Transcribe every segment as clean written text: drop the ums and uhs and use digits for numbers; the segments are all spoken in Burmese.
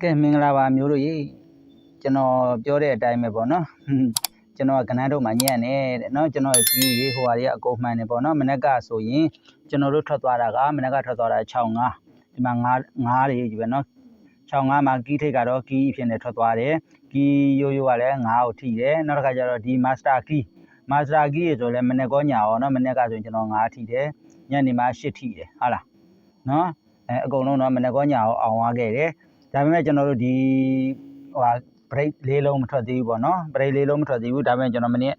ကဲမင်္ဂလာပါမျိုးတို့ရေကျွန်တော်ပြောတဲ့အတိုင်းပဲပေါ့နော်ကျွန်တော်ကကနန်းတို့မှာညံ့နေတယ်နော်ကျွန်တော်ကြီးရေဟိုဟာတွေအကုန်မှန်နေပေါ့နော်မနေ့ကဆိုရင်ကျွန်တော်တို့ထွက်သွားတာကမနေ့ကထွက်သွားတာ65ဒီမှာ9တွေကြီးပဲနော်65မှာကီးထိတ်ကတော့ကီးဖြစ်နေထွက်သွားတယ်ကီးရိုးကလည်း9ကိုထိတယ်နောက်တစ်ခါကျတော့ဒီမာစတာကီးရေဆိုလည်းမနေ့ကညာရောနော်မနေ့ကဆိုရင်ကျွန်တော်9ထိတယ်ညနေမှာ10ထိတယ်ဟုတ်လားနော်အကုန်လုံးတော့မနေ့ကညာကိုအောင်သွားခဲ့တယ်ဒါပေမဲ့ကျွန်တော်တို့ဒီဟိုဟာ break လေးလုံးမထွက်သေးဘူးပေါ့နော် break လေးလုံးမထွက်သေးဘူးဒါပေမဲ့ကျွန်တော်မနေ့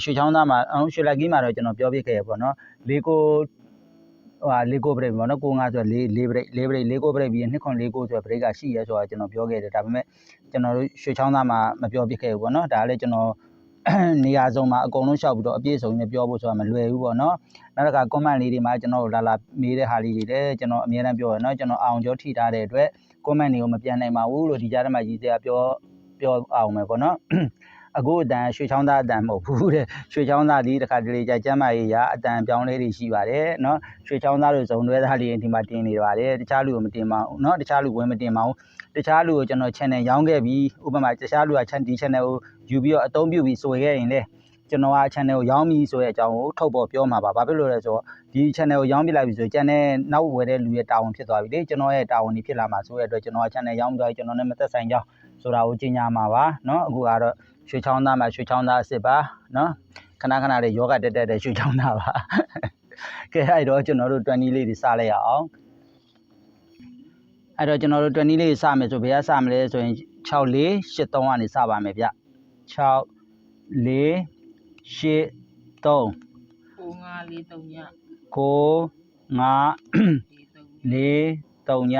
ရွှေချောင်းသားမှာရွှေလက်ကီးမှာတော့ကျွန်တော်ပြောပြခဲ့ရပေါ့နော်လေးကို break ပေါ့နော်95ဆို4 break 4 break ပြီး2.49ဆို break ကရှိရဲဆိုတာကျွန်တော်ပြောခဲ့တယ်ဒါပေမဲ့ကျွန်တော်တို့ရွှေချောင်းသားမှာမပြောပြခဲ့ဘူးပေါ့နော်ဒါလည်းကျွန်တော်နေရာစုံမှာအကုန်လုံးရှောက်ပြီးတော့အပြည့်စုံနဲ့ပြောဖို့ဆိုတာမလွယ်ဘူးပေါ့နော်နောက်တစ်ခါ comment လေးတွေမှာကျွန်တော်လာမေးတဲ့ဟာလေးတွေလည်းကျွန်တော်အများအားပြောရနော်ကျွန်တော်အောင်ကျော်ထိထားတဲ့အတွက် comment တွေကိုမပြန်နိုင်ပါဘူးလို့ဒီကြားထဲမှာကြီးစရာပြောအောင်မယ်ပေါ့နော်အခုအတန်ရွှေချောင်းသားအတန်မဟုတ်ဘူးတဲ့ရွှေချောင်းသားဒီတစ်ခါတလေကြာကျမ်းမာရေးရာအတန်ပြောင်းလဲတွေရှိပါတယ်နော်ရွှေချောင်းသားတို့ဇုံတွဲသားတွေဒီမှာတင်နေပါတယ်တခြားလူကိုမတင်ပါဘူးနော်တခြားလူဝင်မတင်ပါဘူးတခြားလူကိုကျွန်တော် channel ရောင်းခဲ့ပြီးဥပမာတခြားလူကဒီ channel ကိုယူပြီးတော့အသုံးပြုပြီးဆိုခဲ့ရင်လေကျွန်တော်က channel ကိုရောင်းပြီးဆိုတဲ့အကြောင်းကိုထုတ်ပေါ်ပြောမှာပါဘာဖြစ်လို့လဲဆိုတော့ဒီ channel ကိုရောင်းပြလိုက်ပြီဆိုရင် channel နောက်ဝယ်တဲ့လူရဲ့တာဝန်ဖြစ်သွားပြီလေကျွန်တော်ရဲ့တာဝန်ကြီးဖြစ်လာမှာဆိုတဲ့အတွက်ကျွန်တော်က channel ရောင်းပြီးတော့ကျွန်တော်နဲ့မသက်ဆိုင်ကြောင်းဆိုတာကိုကြီးညာမှာပါเนาะအခုကတော့ရွှေချောင်းသားမှာရွှေချောင်းသားအစ်စ်ပါเนาะခဏတွေယောဂတက်တဲ့ရွှေချောင်းသားပါကဲအဲ့တော့ကျွန်တော်တို့20လေးတွေစလိုက်ရအောင်အဲ့တော့ကျွန်တော်တို့20လေးစမယ်ဆိုဘယ်ကစမလဲဆိုရင်6483ကနေစပါမယ်ဗျ6483 9543ည9543ည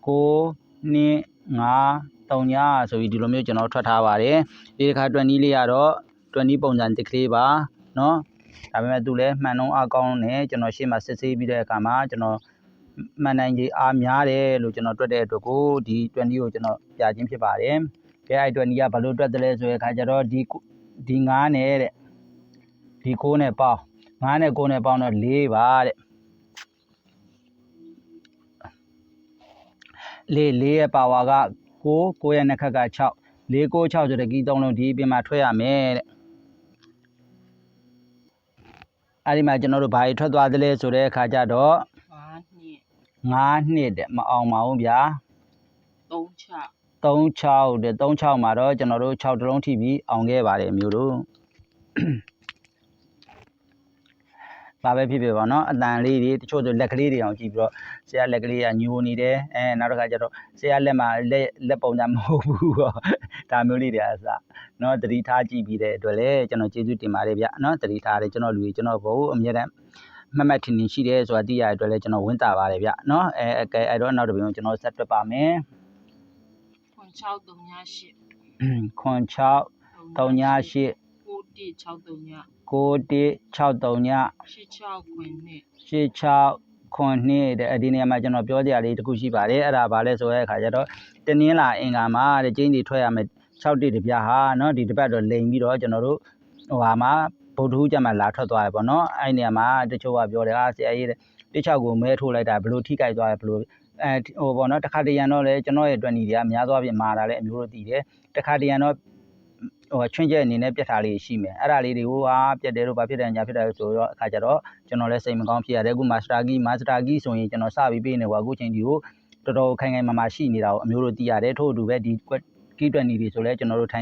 9253ညဆိုပြီးဒီလိုမျိုးကျွန်တော်ထွက်ထားပါတယ်ဒီတစ်ခါ20လေးကတော့20ပုံစံတစ်ကလေးပါเนาะဒါပေမဲ့သူလည်းမှန်နှုံးအကောင်းနဲ့ကျွန်တော်ရှေ့မှာစစ်ဆေးပြီးတဲ့အခါမှာကျွန်တော်မှန်နိုင်ကြီးအားများတယ်လို့ကျွန်တော်တွက်တဲ့အတွက်ကိုဒီ20ကိုကျွန်တော်ပြခြင်းဖြစ်ပါတယ်ကဲအဲ့20ကဘာလို့တွက်တယ်လဲဆိုတဲ့အခါကျတော့ဒီ9နဲ့တဲ့ဒီ9နဲ့ပေါင်း9နဲ့9နဲ့ပေါင်းတော့4ပါတဲ့4ရဲ့ပါဝါက9ရဲ့နှစ်ခက်က6 496ဆိုတဲ့ကီး3လုံးဒီအပြင်မှာထွက်ရမယ်တဲ့အဲ့ဒီမှာကျွန်တော်တို့ဘာတွေထွက်သွားသလဲဆိုတဲ့အခါကျတော့5နှစ်တဲ့မအောင်ပါဘူးဗျာ36တဲ့36မှာတော့ကျွန်တော်တို့6တလုံးထိပြီးအောင်ခဲ့ပါတယ်မျိုးတို့ဘာပဲဖြစ်ဖြစ်ပါနော်အတန်လေးတွေတချို့ဆိုလက်ကလေးတွေအောင်ကြည့်ပြီးတော့ဆရာလက်ကလေးကညိုနေတယ်နောက်တစ်ခါကျတော့ဆရာလက်မှာလက်ပုံစံမဟုတ်ဘူးပေါ့ဒါမျိုးလေးတွေအစနော်တတိထားကြည့်ပြီးတဲ့အတွက်လည်းကျွန်တော်ကျေးဇူးတင်ပါတယ်ဗျနော်တတိထားတယ်ကျွန်တော်လူကြီးကျွန်တော်ဘုအမြဲတမ်းမှတ်မှတ်ထင်ထင်ရှိတယ်ဆိုတာသိရတဲ့အတွက်လည်းကျွန်တော်ဝန်တာပါတယ်ဗျနော်အဲ့တော့နောက်တစ်ပြင်ကျွန်တော်ဆက်တွက်ပါမယ်9638 9638 9163ည86တဲ့ဒီနေရာမှာကျွန်တော်ပြောကြရလေးတစ်ခုရှိပါတယ်အဲ့ဒါဘာလဲဆိုတဲ့အခါကျတော့တနင်္လာအင်္ဂါမှာတဲ့ကျင်းတွေထွက်ရမယ်6တိတပြားဟာเนาะဒီတစ်ပတ်တော့လိန်ပြီးတော့ကျွန်တော်တို့ဟိုဟာမှာဗုဒ္ဓဟူးကျမှလာထွက်သွားတယ်ပေါ့เนาะအဲ့နေရာမှာတချို့ကပြောတယ်ဆရာကြီးတဲ့6ကိုမဲထိုးလိုက်တာဘလို့ထိကြိုက်သွားတယ်ဘလို့ဟိုပေါ့เนาะတခါတရံတော့လေကျွန်တော်ရဲ့20တွေကများသွားပြင်မာတာလည်းအမျိုးတို့တည်တယ်တခါတရံတော့ဟိုချွင်းချက်အနေနဲ့ပြတ်ထားလေးရှိမယ်အဲ့ဒါလေးတွေကိုပြတ်တယ်လို့ဘာဖြစ်တယ်ညာဖြစ်တယ်ဆိုတော့အခါကျတော့ကျွန်တော်လည်းစိတ်မကောင်းဖြစ်ရတယ်အခုမာစတာကီးဆိုရင်ကျွန်တော်စပြီးပေးနေကွာအခုချိန်ဒီကိုတော်တော်ခိုင်မာရှိနေတာကိုအမျိုးတို့သိရတယ်ထို့အတူပဲဒီကီး20တွေဆိုလဲကျွန်တော်တို့ခို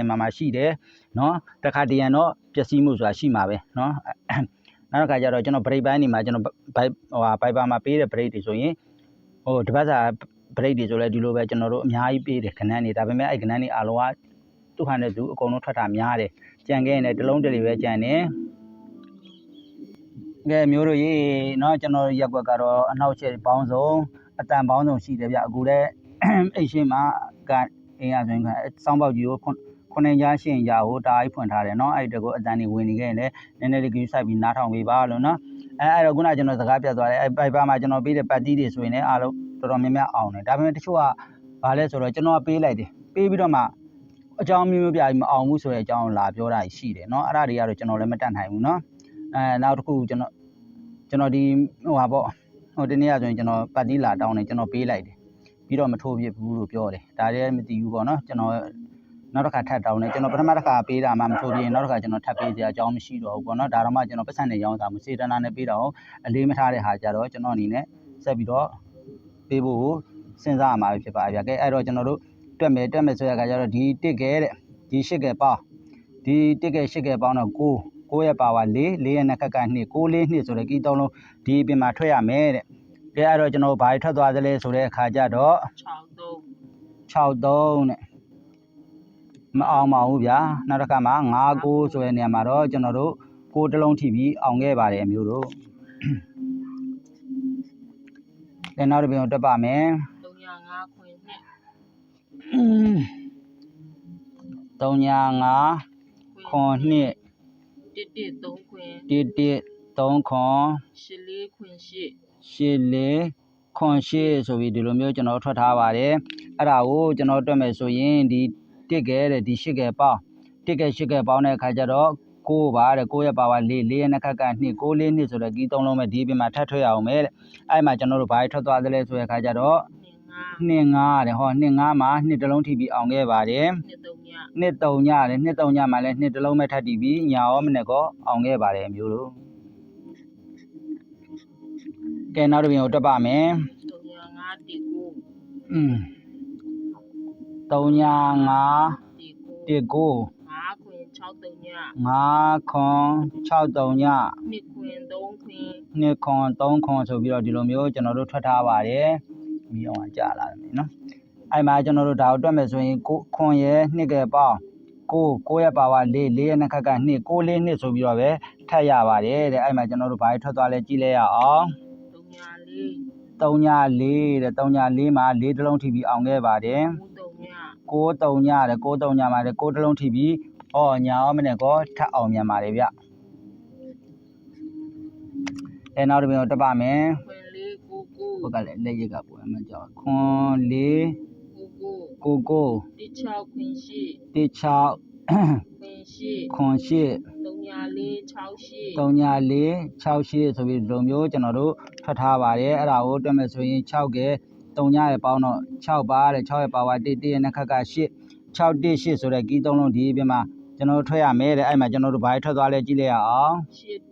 င်မာရှိတယ်เนาะတခါတရံတော့ပျက်စီးမှုဆိုတာရှိမှာပဲเนาะနောက်တစ်ခါကျတော့ကျွန်တော် break ပိုင်းနေမှာကျွန်တော်ဘိုက်ပါမှာပေးတဲ့ break တွေဆိုရင်ဟိုတပတ်စာ break တွေဆိုလဲဒီလိုပဲကျွန်တော်တို့အများကြီးပေးတယ်ခဏနေဒါပေမဲ့အဲ့ခဏနေအားလုံးကသူ့ဟာနဲ့သူအကုန်လုံးထွက်တာများတယ်ကြံခဲ့ရင်လည်းတစ်လုံးတစ်လေးပဲကြံတယ်ကဲမျိုးတို့ရေเนาะကျွန်တော်ရက်ွက်ကတော့အနောက်ချက်ပေါင်းစုံအတန်ပေါင်းစုံရှိတယ်ဗျအခုလည်းအိတ်ရှင်းမှာကအင်းရဆိုရင်စောင်းပေါက်ကြီးကို9ကြားရှင်းရာကိုတားအိဖွင့်ထားတယ်เนาะအဲ့တကူအတန်တွေဝင်နေခဲ့ရင်လည်းနည်းနည်းလေးကြီးစိုက်ပြီးနားထောင်ပေးပါလို့เนาะအဲ့တော့ခုနကျွန်တော်စကားပြတ်သွားတယ်အဲ့ပိုက်ပါမှာကျွန်တော်ပေးတဲ့ပတ်တီးတွေဆိုရင်လည်းအားလုံးတော်တော်များများအောင်တယ်ဒါပေမဲ့တချို့ကဘာလဲဆိုတော့ကျွန်တော်ပေးလိုက်တယ်ပေးပြီးတော့မှအကြောင်းမျိုးပြပြီးမအောင်ဘူးဆိုတဲ့အကြောင်းလာပြောတာရှိတယ်เนาะအဲ့ဒါတွေကတော့ကျွန်တော်လည်းမတတ်နိုင်ဘူးเนาะနောက်တစ်ခုကျွန်တော်ဒီဟိုဟာပေါ့ဟိုတနေ့ကဆိုရင်ကျွန်တော်ပတ်တီးလာတောင်းတယ်ကျွန်တော်ပေးလိုက်တယ် ပ ပြီးတော့မထိုးပြဘူးလို့ပြောတယ်ဒါလည်းမသိဘူးပေါ့နော်ကျွန်တော်နောက်တစ်ခါထပ်တောင်းတယ်ကျွန်တော်ပထမတစ်ခါပေးတာမှမထိုးပြရင်နောက်တစ်ခါကျွန်တော်ထပ်ပေးစရာအကြောင်းမရှိတော့ဘူးပေါ့နော်ဒါတော့မှကျွန်တော်ပတ်စံနဲ့ရောင်းစားမှုစေတနာနဲ့ပေးတာကိုအလေးမထားတဲ့ဟာကြတော့ကျွန်တော်အနေနဲ့ဆက်ပြီးတော့ပေးဖို့စဉ်းစားရမှာဖြစ်ပါဗျာကဲအဲ့တော့ကျွန်တော်တို့တွက်မယ်ဆိုရခါကျတော့ဒီတစ်ကဲတဲ့ဒီ8ကဲပေါင်းဒီတစ်ကဲ8ကဲပေါင်းတော့9ရဲ့ပါဝါ4ရဲ့နှက်ကက2 9 4 2ဆိုတဲ့ကီးသုံးလုံးဒီအပြင်မှာထွက်ရမယ်တဲ့ကဲအဲ့တော့ကျွန်တော်ဘာထွက်သွားသလဲဆိုတဲ့အခါကျတော့63တဲ့မအောင်ပါဘူးဗျာနောက်တစ်ခါမှာ59ဆိုတဲ့နေရာမှာတော့ကျွန်တော်တို့6တလုံးထိပြီးအောင်ခဲ့ပါတယ်အမျိုးတို့တဲ့နောက်တစ်ပြင်ကိုတက်ပါမယ်305ခွင်နှစ်305ခွန်နှစ်113ခွင်113ခွန်84ခွင်84ခွန်8ဆိုပြီးဒီလိုမျိုးကျွန်တော်ထွက်ထားပါတယ်အဲ့ဒါကိုကျွန်တော်တွက်မယ်ဆိုရင်ဒီတစ်ကဲတဲ့ဒီ8ကဲပေါင်းတစ်ကဲ8ကဲပေါင်းတဲ့အခါကျတော့9ပါတဲ့9ရဲ့ပါဝါ4ရဲ့နှက်ကက2 9 4 2ဆိုတဲ့ကီးသုံးလုံးပဲဒီပြင်မှာထပ်ထွက်ရအောင်မယ်တဲ့အဲ့မှာကျွန်တော်တို့ဘာထွက်သွားသလဲဆိုတဲ့အခါကျတော့2 5တဲ့ဟော2 5မှာ2တလုံးထိပြီးအောင်ခဲ့ပါတယ်2 3ညတဲ့2 3ညမှာလည်း2တလုံးပဲထပ်တီးပြီးညာရောမနဲ့ကောအောင်ခဲ့ပါတယ်အမျိုးတို့ကဲနောက်တစ်ပြင်ကိုတက်ပါမယ်305တိကို305တိကို5ခွင်63ည5ခွန်63ည2ခွင်3ခွင်2ခွန်3ခွန်ဆိုပြီးတော့ဒီလိုမျိုးကျွန်တော်တို့ထွက်ထားပါတယ်မီးအောင်ကြာလာတယ်နော်အဲ့မှာကျွန်တော်တို့ဒါကိုတွက်မယ်ဆိုရင်ခွန်ရဲ့2ကဲပေါင်း9ရဲ့ပါဝါ4ရဲ့နှက်ကက2 9 4 2ဆိုပြီးတော့ပဲထပ်ရပါတယ်တဲ့အဲ့မှာကျွန်တော်တို့ဘာထွက်သွားလဲကြည့်လဲရအောင်3ည4တဲ့3ည4မှာ4တလုံးထိပြီးအောင်ခဲ့ပါတယ်9 3ညတဲ့9 3ညမှာလည်း9တလုံးထိပြီးဟောညာရောမနဲ့ကောထပ်အောင်မြန်ပါတယ်ဗျအဲနောက်တစ်ပြင်ကိုတက်ပါမယ်ခွင်4 9 ဟုတ်ကလည်းလက်ရက်ကပိုအမှန်ကြောက်ခွန်4 9 9 16ခွင်8 16ခွန်8 3ည4 68ဆိုပြီးဒီလိုမျိုးကျွန်တော်တို့ထွက်ထားပါတယ်အဲ့ဒါကိုတွက်မယ်ဆိုရင်6ကဲ3ညရဲ့ပေါင်းတော့6ပါတဲ့6ရဲ့ပါဝါ1ရဲ့နှက်ကက8 6 1 8ဆိုတဲ့ကီးသုံးလုံးဒီပြင်မှာကျွန်တော်တို့ထွက်ရမယ်တဲ့အဲ့မှာကျွန်တော်တို့ဘာထွက်သွားလဲကြည့်လိုက်ရအောင်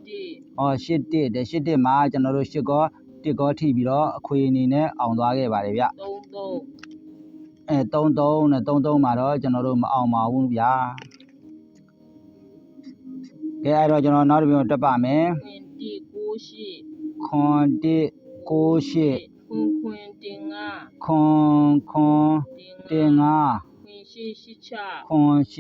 8 ဟော8 1တဲ့8 1မှာကျွန်တော်တို့8ကော1ကောထိပြီးတော့အခွေအနေနဲ့အောင်သွားခဲ့ပါတယ်ဗျ33နဲ့33မှာတော့ကျွန်တော်တို့မအောင်ပါဘူးဗျာကဲအဲ့တော့ကျွန်တော်နောက်တစ်ပြင်တက်ပါမယ်ခွင်1 9 8ခွန်1 9 8ခွင်တင်5ခွန်တင်5ခွင်8 ခွန်8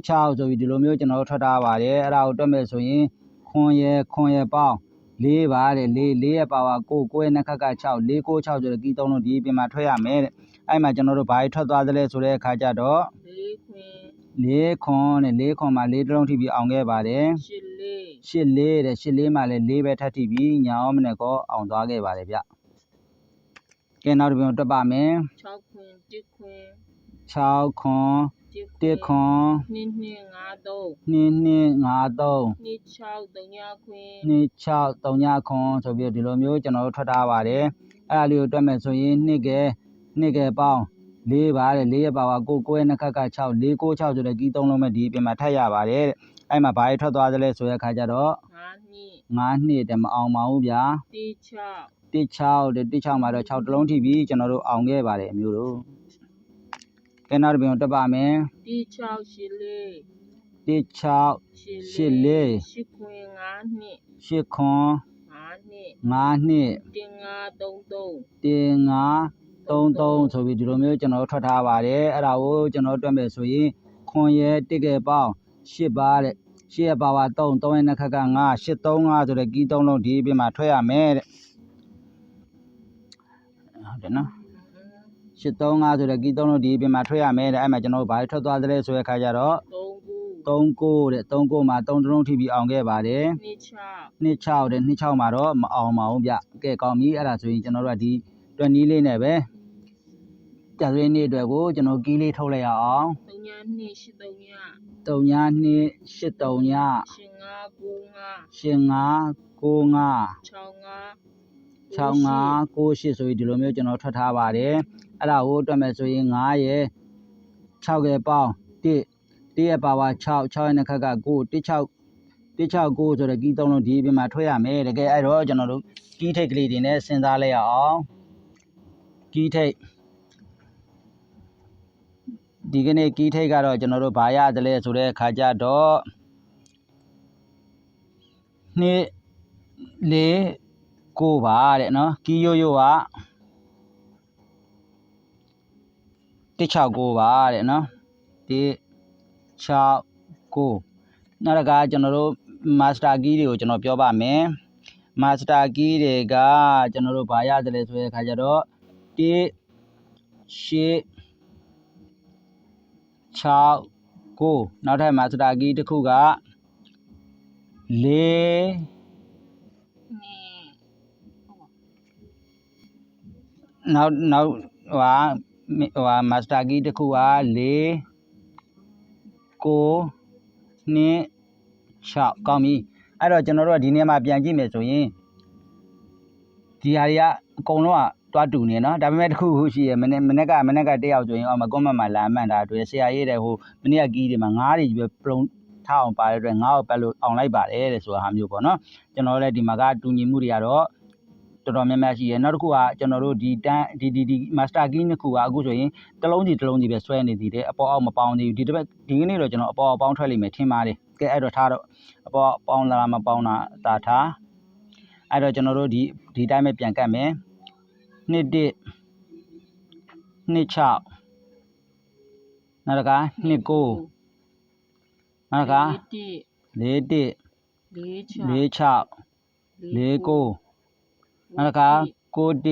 6ဆိုပြီးဒီလိုမျိုးကျွန်တော်ထွက်ထားပါတယ်အဲ့ဒါကိုတွက်မယ်ဆိုရင်ခွန်ရဲ့ပေါင်း4ပါတဲ့4ရဲ့ပါဝါ9ရဲ့နှက်ကက6 4 9 6ဆိုတဲ့ကီးသုံးလုံးဒီပြင်မှာထွက်ရမယ်တဲ့အဲ့မှာကျွန်တော်တို့ဘာထွက်သွားသလဲဆိုတဲ့အခါကျတော့4ခွန်နဲ့4ခွန်မှာ4တလုံးထိပြီးအောင်ခဲ့ပါတယ်84တဲ့84မှာလည်း4ပဲထပ်ထိပြီးညာရောမနဲ့ကောအောင်သွားခဲ့ပါတယ်ဗျကဲနောက်တစ်ပြင်တက်ပါမယ်6ခွင်1ခွင်6ခွန်1ခွန်2253 2253 26 3ညခွင်26 3ညခွန်ဆိုပြီးဒီလိုမျိုးကျွန်တော်တို့ထွက်ထားပါတယ်အဲ့ဒါလေးကိုတွက်မယ်ဆိုရင်2ကဲပေါင်း4ပါတဲ့4ရဲ့ပါဝါ9ရဲ့နှက်ကက6 4 9 6ဆိုတဲ့ကီးသုံးလုံးပဲဒီအပြင်မှာထပ်ရပါတယ်တဲ့အဲ့မှာဘာထွက်သွားသလဲဆိုတဲ့အခါကျတော့5နှစ်တမအောင်ပါဘူးဗျာ6တဲ့6မှာတော့6တလုံးထိပြီးကျွန်တော်တို့အောင်ခဲ့ပါတယ်အမျိုးတို့ကဲနောက်တစ်ပြင်တက်ပါမယ်6 16 84 8ခွင်5နှစ်8ခွန်5နှစ်တင်5 33တင်5 33ဆိုပြီးဒီလိုမျိုးကျွန်တော်ထွက်ထားပါတယ်အဲ့ဒါကိုကျွန်တော်တွက်မယ်ဆိုရင်ခွန်ရဲ့1ကဲပေါင်း8ပါတဲ့8ရဲ့ပါဝါ3ရဲ့နှက်ကက9 8 35ဆိုတဲ့ကီးသုံးလုံးဒီပြင်မှာထွက်ရမယ်တဲ့ဟုတ်တယ်နော်835ဆိုတဲ့ကီးသုံးလုံးဒီပြင်မှာထွက်ရမယ်တဲ့အဲ့မှာကျွန်တော်ဘာထွက်သွားသလဲဆိုတဲ့အခါကျတော့39တဲ့39မှာ3တလုံးထိပြီးအောင်ခဲ့ပါတယ်26တဲ့26မှာတော့မအောင်ပါဘူးဗျကဲကောင်းပြီအဲ့ဒါဆိုရင်ကျွန်တော်တို့ကဒီတွက်နီးလေးနဲ့ပဲကြာသွေးနေ့အတွက်ကိုကျွန်တော်ကီးလေးထုတ်လိုက်ရအောင်3ည2 83ည3ည2 83ည85 95 85 95 65 6 5 9 8ဆိုပြီးဒီလိုမျိုးကျွန်တော်ထွက်ထားပါတယ်အဲ့ဒါကိုတွက်မယ်ဆိုရင်9ရဲ့6ရဲ့ပေါင်း1ရဲ့ပါဝါ6ရဲ့နှစ်ခက်က9 169ဆိုတဲ့ကီးသုံးလုံးဒီအပြင်မှာထွက်ရမယ်တကယ်အဲ့တော့ကျွန်တော်တို့ကီးထိတ်ကလေးတွေနဲ့စဉ်းစားလိုက်ရအောင်ကီးထိတ်ဒီကနေ့ကီးထိတ်ကတော့ကျွန်တော်တို့ဘာရတယ်လဲဆိုတဲ့ခါကြတော့2 4 9ပါတဲ့နော်ကီးရိုးရိုးက169ပါတဲ့နော်169နောက်တစ်ခါကျွန်တော်တို့မာစတာကီးတွေကိုကျွန်တော်ပြောပါမယ်မာစတာကီးတွေကကျွန်တော်တို့ဘာရတယ်လဲဆိုတဲ့ခါကြတော့1 8 6 9နောက်ထပ်မာစတာကီးတစ်ခုက4 နောက်မာစတာကီးတစ်ခုက4 9 2 6ကောင်းပြီအဲ့တော့ကျွန်တော်တို့ကဒီနေရာမှာပြန်ကြည့်မယ်ဆိုရင်ဒီဟာတွေကအကုန်လုံးကတွားတူနေနော်ဒါပေမဲ့တစ်ခုခုရှိရမနေ့ကတယောက်ဆိုရင်မကွန်မန့်မှာလာမှန်တာတွေ့ဆရာရေးတဲ့ဟိုမနေ့ကကီးတွေမှာ9တွေပဲပရုံထားအောင်ပါတဲ့အတွက်9ကိုပတ်လို့အောင်လိုက်ပါတယ်တဲ့ဆိုတာဟာမျိုးပေါ့နော်ကျွန်တော်လည်းဒီမှာကတူညီမှုတွေကတော့တော်တော်များများရှိရနောက်တစ်ခုကကျွန်တော်တို့ဒီမာစတာကီးနှစ်ခုကအခုဆိုရင်တစ်လုံးစီပဲဆွဲနေသေးတယ်အပေါ်အောက်မပေါင်းသေးဘူးဒီကနေ့တော့ကျွန်တော်အပေါ်အောက်ပေါင်းထွက်လိမ့်မယ်ထင်ပါတယ်ကဲအဲ့တော့ထားတော့အပေါ်ပေါင်းလာမပေါင်းတာတာထားအဲ့တော့ကျွန်တော်တို့ဒီတိုင်းပဲပြန်ကတ်မယ်2 1 2 6နောက်တစ်ခါ2 9နောက်တစ်ခါ4 1 4 6 4 9နောက်တစ်ခါ9 1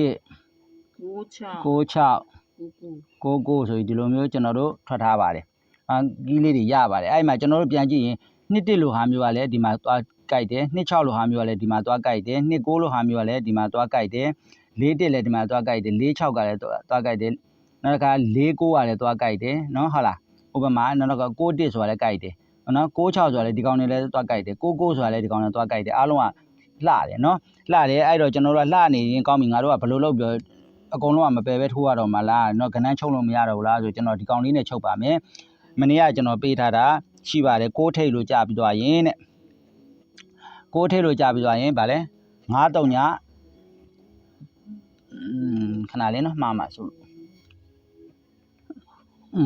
9 6 9 9ဆိုပြီးဒီလိုမျိုးကျွန်တော်တို့ထွက်ထားပါတယ်ကီးလေးတွေရပါတယ်အဲ့မှာကျွန်တော်တို့ပြန်ကြည့်ရင်2 1လိုဟာမျိုးကလည်းဒီမှာသွားကြိုက်တယ်2 6လိုဟာမျိုးကလည်းဒီမှာသွားကြိုက်တယ်2 9လိုဟာမျိုးကလည်းဒီမှာသွားကြိုက်တယ်4 1လည်းဒီမှာသွားကြိုက်တယ်4 6ကလည်းသွားကြိုက်တယ်နောက်တစ်ခါ4 9ကလည်းသွားကြိုက်တယ်နော်ဟုတ်လားဥပမာနောက်တစ်ခါ9 1ဆိုတာလည်းကြိုက်တယ်နော်9 6ဆိုတာလည်းဒီကောင်တွေလည်းသွားကြိုက်တယ်9 9ဆိုတာလည်းဒီကောင်တွေသွားကြိုက်တယ်အားလုံးကလှတယ်နော်လှတယ်အဲ့တော့ကျွန်တော်တို့ကလှနေရင်ကောင်းပြီငါတို့ကဘယ်လိုလုပ်ပြောအကုန်လုံးကမပယ်ပဲထိုးရတော့မှလားနော်ခဏချုပ်လို့မရတော့ဘူးလားဆိုကျွန်တော်ဒီကောင်လေးနဲ့ချုပ်ပါမယ်မနေ့ကကျွန်တော်ပေးထားတာရှိပါတယ်6ထိပ်လို့ကြာပြီးသွားရင်တဲ့6ထိပ်လို့ကြာပြီးသွားရင်ဗာလဲ9 3ညခဏလေးနော်မှားမှာဆို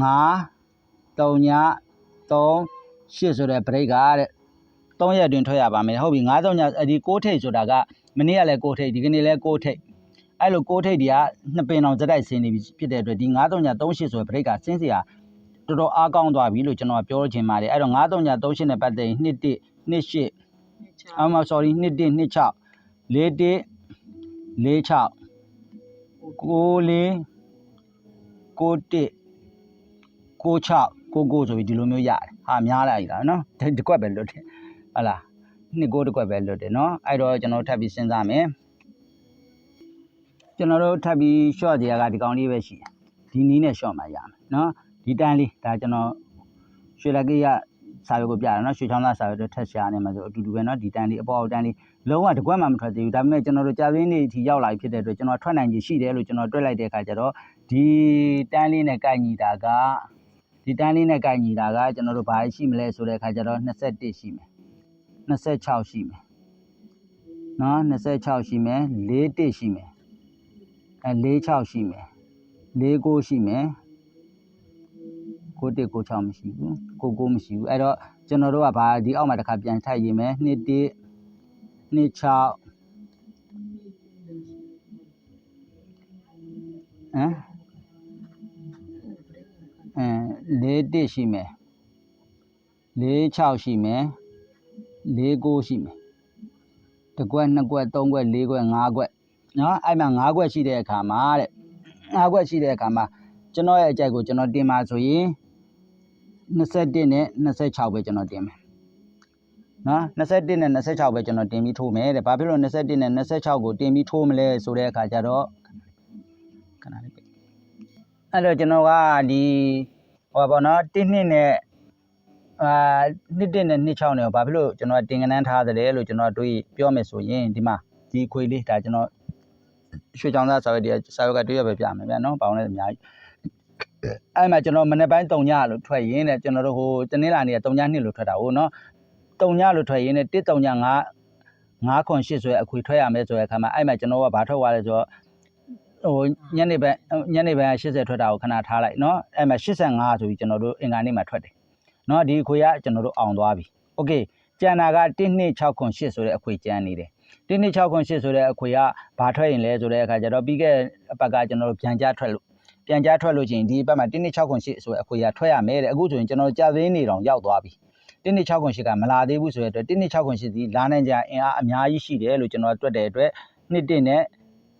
9 3ည3 8ဆိုတဲ့ break ကတဲ့3ရက်တွင်ထွက်ရပါမယ်ဟုတ်ပြီ9 3ညဒီ6ထိပ်ဆိုတာကမနေ့ကလည်း6ထိပ်ဒီကနေ့လည်း6ထိပ်အဲ့လို6ထိပ်တွေကနှစ်ပင်အောင်စတိုက်ဆင်းနေပြီဖြစ်တဲ့အတွက်ဒီ9 3ည3 8ဆိုတဲ့ break ကဆင်းစရာတော်တော်အားကောင်းသွားပြီလို့ကျွန်တော်ပြောချင်ပါတယ်အဲ့တော့9 3ည3 8နဲ့ပတ်သက်ရင်2 1 2 8sorry 2 1 2 6 4 1 4 6 9 4 9 1 9 6 9 9ဆိုပြီးဒီလိုမျိုးရတယ်ဟာများလိုက်တာနော်ဒီကွက်ပဲလွတ်တယ်ဟုတ်လား2 9တကွက်ပဲလွတ်တယ်နော်အဲ့တော့ကျွန်တော်ထပ်ပြီးစဉ်းစားမယ်ကျွန်တော်တို့ထပ်ပြီး short ကြရကဒီကောင်လေးပဲရှိတယ်ဒီနီးနဲ့ short မှရမယ်နော်ဒီတန်းလေးဒါကျွန်တော်ရွှေလက်ကြီးရစာရွက်ကိုပြတာနော်ရွှေချောင်းသားစာရွက်တွေထက်ရှာနေမှာဆိုအတူတူပဲနော်ဒီတန်းလေးအပေါ်အောက်တန်းလေးလုံးဝတကွက်မှမထွက်သေးဘူးဒါပေမဲ့ကျွန်တော်တို့ကြာသွင်းနေအထိရောက်လာပြီဖြစ်တဲ့အတွက်ကျွန်တော်ထွက်နိုင်ခြေရှိတယ်လို့ကျွန်တော်တွက်လိုက်တဲ့အခါကျတော့ဒီတန်းလေးနဲ့ကိုက်ညီတာကကျွန်တော်တို့ဘာရှိမလဲဆိုတဲ့အခါကျတော့21ရှိမယ်26ရှိမယ်နော်26ရှိမယ်41ရှိမယ်46ရှိမယ်49ရှိမယ်9 1 9 6မရှိဘူး9 9မရှိဘူးအဲ့တော့ကျွန်တော်တို့ကဘာဒီအောက်မှာတစ်ခါပြန်ထိုက်ရေးမယ်2 1 2 64 1ရှိမယ်4 6ရှိမယ်4 9ရှိမယ်တစ်ကွက်2ကွက်3ကွက်4ကွက်5ကွက်နော်အဲ့မှာ5ကွက်ရှိတဲ့အခါမှာတဲ့5ကွက်ရှိတဲ့အခါမှာကျွန်တော်ရဲ့အကြိုက်ကိုကျွန်တော်တင်ပါဆိုရင်21နဲ့26ပဲကျွန်တော်တင်မယ်နော်21နဲ့26ပဲကျွန်တော်တင်ပြီးထိုးမယ်တဲ့ဘာဖြစ်လို့21နဲ့26ကိုတင်ပြီးထိုးမလဲဆိုတဲ့အခါကျတော့ခဏလေးအဲ့တော့ကျွန်တော်ကဒီဟောပါနော်1 2နဲ့2 1နဲ့2 6နဲ့ဘာဖြစ်လို့ကျွန်တော်တင်ကနန်းထားတယ်လို့ကျွန်တော်တွေးပြောမယ်ဆိုရင်ဒီမှာဒီခွေလေးဒါကျွန်တော် ရွှေချောင်းသားစာရွက်တွေကစာရွက်ကတရွက်ပဲပြမယ်ဗျာနော်ပေါင်းလဲအများကြီးအဲ့မှာကျွန်တော်မနေ့ပိုင်း3ညလို့ထွက်ရင်းနဲ့ကျွန်တော်တို့ဟိုတနင်္လာနေ့က3ည2လို့ထွက်တာဟုတ်နော်3ညလို့ထွက်ရင်းနဲ့1 3ည9ခွန်8ဆိုရအခွေထွက်ရမယ်ဆိုရအခါမှာအဲ့မှာကျွန်တော်ကဘာထွက်သွားလဲဆိုတော့ဟိုညနေပိုင်း80ထွက်တာကိုခဏထားလိုက်နော်အဲ့မှာ85ဆိုပြီးကျွန်တော်တို့အင်္ဂါနေ့မှာထွက်တယ်နော်ဒီအခွေကကျွန်တော်တို့အောင်သွားပြီโอเคကျန်တာက126ခွန်8ဆိုတဲ့အခွေကျန်နေတယ်126ခွန်8ဆိုတဲ့အခွေကဘာထွက်ရင်လဲဆိုတဲ့အခါကျတော့ပြီးခဲ့အပတ်ကကျွန်တော်တို့ပြန်ကြားထွက်လို့ချင်းဒီဘက်မှာ126ခွန်8ဆိုတဲ့အခွေကထွက်ရမယ်တဲ့အခုဆိုရင်ကျွန်တော်ကြာသေးနေတောင်ရောက်သွားပြီ126ခွန်8ကမလာသေးဘူးဆိုတဲ့အတွက်126ခွန်8ဒီလာနိုင်ကြအင်အားအများကြီးရှိတယ်လို့ကျွန်တော်တွက်တဲ့အတွက်21နဲ့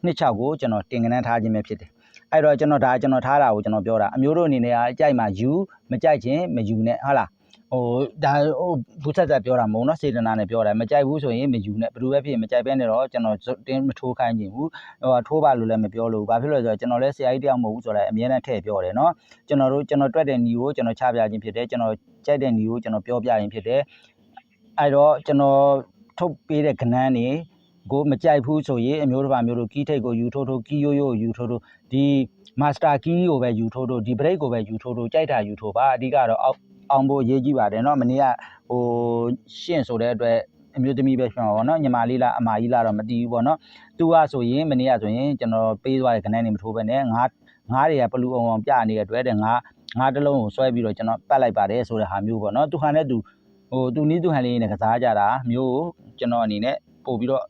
26ကိုကျွန်တော်တင်ကနန်းထားခြင်းပဲဖြစ်တယ်အဲ့တော့ကျွန်တော်ထားတာကိုကျွန်တော်ပြောတာအမျိုးတို့အနေနဲ့အကြိုက်မှာယူမကြိုက်ခြင်းမယူနဲ့ဟုတ်လားဟိုဒါဟိုဘူးဆက်ပြောတာမဟုတ်နော်စေတနာနဲ့ပြောတာမကြိုက်ဘူးဆိုရင်မယူနဲ့ဘယ်လိုပဲဖြစ်မကြိုက်ပဲနဲ့တော့ကျွန်တော်တင်းမထိုးခိုင်းခြင်းဘူးဟိုထိုးပါလို့လည်းမပြောလို့ဘာဖြစ်လို့လဲဆိုတော့ကျွန်တော်လည်းဆရာကြီးတယောက်မဟုတ်ဘူးဆိုတော့အမြဲတမ်းထည့်ပြောတယ်နော်ကျွန်တော်တွက်တဲ့ညီကိုကျွန်တော်ချပြခြင်းဖြစ်တယ်ကျွန်တော်ကြိုက်တဲ့ညီကိုကျွန်တော်ပြောပြခြင်းဖြစ်တယ်အဲ့တော့ကျွန်တော်ထုတ်ပေးတဲ့ကဏ္ဍနေကိုမကြိုက်ဘူးဆိုရင်အမျိုးတစ်ပါမျိုးတို့ကီးထိတ်ကိုယူထိုးကီးရိုးရိုးယူထိုးဒီမာစတာကီးကိုပဲယူထိုးဒီဘရိတ်ကိုပဲယူထိုးကြိုက်တာယူထိုးပါအဓိကတော့အောင်ဖို့ရေးကြည့်ပါတယ်เนาะမနေ့ကဟိုရှင့်ဆိုတဲ့အတွက်အမျိုးသမီးပဲဖြစ်မှာပေါ့เนาะညီမလေးလားအမကြီးလားတော့မသိဘူးပေါ့เนาะသူကဆိုရင်မနေ့ကဆိုရင်ကျွန်တော်ပေးသွားတဲ့ခဏနေမထိုးပဲနဲ့ငါးတွေကပလူအောင်ပြနေတဲ့အတွက်တဲ့ငါးတစ်လုံးကိုဆွဲပြီးတော့ကျွန်တော်ပတ်လိုက်ပါတယ်ဆိုတဲ့ဟာမျိုးပေါ့เนาะသူဟာနဲ့သူဟိုသူနီးသူဟန်လေးနဲ့ကစားကြတာမျိုးကိုကျွန်တော်အနေနဲ့ပို့ပြီးတော့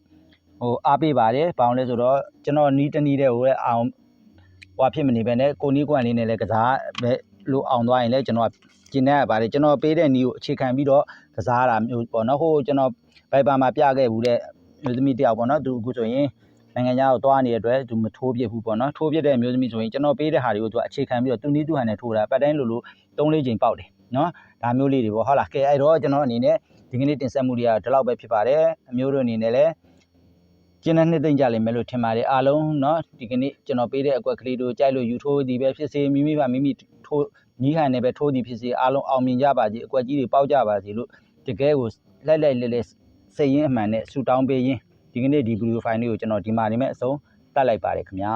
ဟိုအားပေးပါတယ်ဘာလို့လဲဆိုတော့ကျွန်တော်နီးတနီးတဲ့ဟိုအောင်ဟွာဖြစ်မနေပဲနဲ့ကိုနီးကွမ်လေးနဲ့လည်းကစားပဲလို့အောင်သွားရင်လည်းကျွန်တော်ကျင်းနေရပါတယ်ကျွန်တော်ပေးတဲ့နီးကိုအခြေခံပြီးတော့ကစားတာမျိုးပေါ့နော်ဟိုကျွန်တော်ဘိုက်ပါမှာပြခဲ့ဘူးတဲ့မျိုးသမီးတယောက်ပေါ့နော်သူအခုဆိုရင်နိုင်ငံခြားကိုသွားနေတဲ့အတွက်သူမထိုးပြဘူးပေါ့နော်ထိုးပြတဲ့မျိုးသမီးဆိုရင်ကျွန်တော်ပေးတဲ့ဟာတွေကိုသူအခြေခံပြီးတော့သူနီးသူဟန်နဲ့ထိုးတာပတ်တိုင်းလို့3-4ချိန်ပေါက်တယ်နော်ဒါမျိုးလေးတွေပေါ့ဟုတ်လားကဲအဲ့တော့ကျွန်တော်အနေနဲ့ဒီကနေ့တင်ဆက်မှုတွေကဒီလောက်ပဲဖြစ်ပါတယ်အမျိုးတို့အနေနဲ့လည်းကျင်းတဲ့နှစ်သိမ့်ကြလိမ့်မယ်လို့ထင်ပါတယ်အားလုံးเนาะဒီကနေ့ကျွန်တော်ပေးတဲ့အကွက်ကလေးတို့ကြိုက်လို့ယူထိုးသည်ပဲဖြစ်စေမိမိထိုးညီဟန်နဲ့ပဲထိုးသည်ဖြစ်စေအားလုံးအောင်မြင်ကြပါစေအကွက်ကြီးတွေပေါက်ကြပါစေလို့တကယ်ကိုလိုက်လဲစိတ်ရင်းအမှန်နဲ့ဆူတောင်းပေးရင်းဒီကနေ့ဒီဗီဒီယိုဖိုင်လေးကိုကျွန်တော်ဒီမှာနေမဲ့အဆုံးတတ်လိုက်ပါတယ်ခင်ဗျာ